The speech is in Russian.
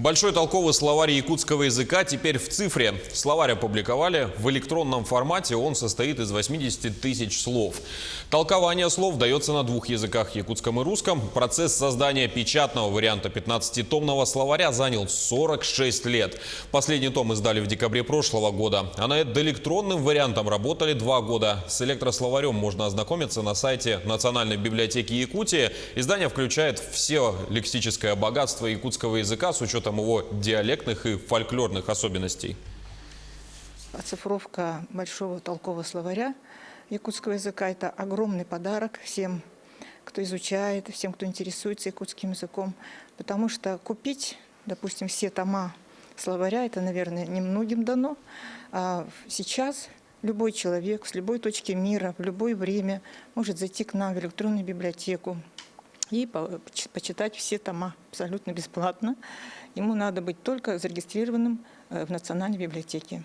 Большой толковый словарь якутского языка теперь в цифре. Словарь опубликовали в электронном формате, он состоит из 80 тысяч слов. Толкование слов дается на двух языках – якутском и русском. Процесс создания печатного варианта 15-томного словаря занял 46 лет. Последний том издали в декабре прошлого года, а над электронным вариантом работали 2 года. С электрословарем можно ознакомиться на сайте Национальной библиотеки Якутии. Издание включает все лексическое богатство якутского языка с учетом его диалектных и фольклорных особенностей. Оцифровка большого толкового словаря якутского языка – это огромный подарок всем, кто изучает, всем, кто интересуется якутским языком. Потому что купить, допустим, все тома словаря – это, наверное, немногим дано. А сейчас любой человек с любой точки мира, в любое время может зайти к нам в электронную библиотеку и почитать все тома абсолютно бесплатно. Ему надо быть только зарегистрированным в Национальной библиотеке.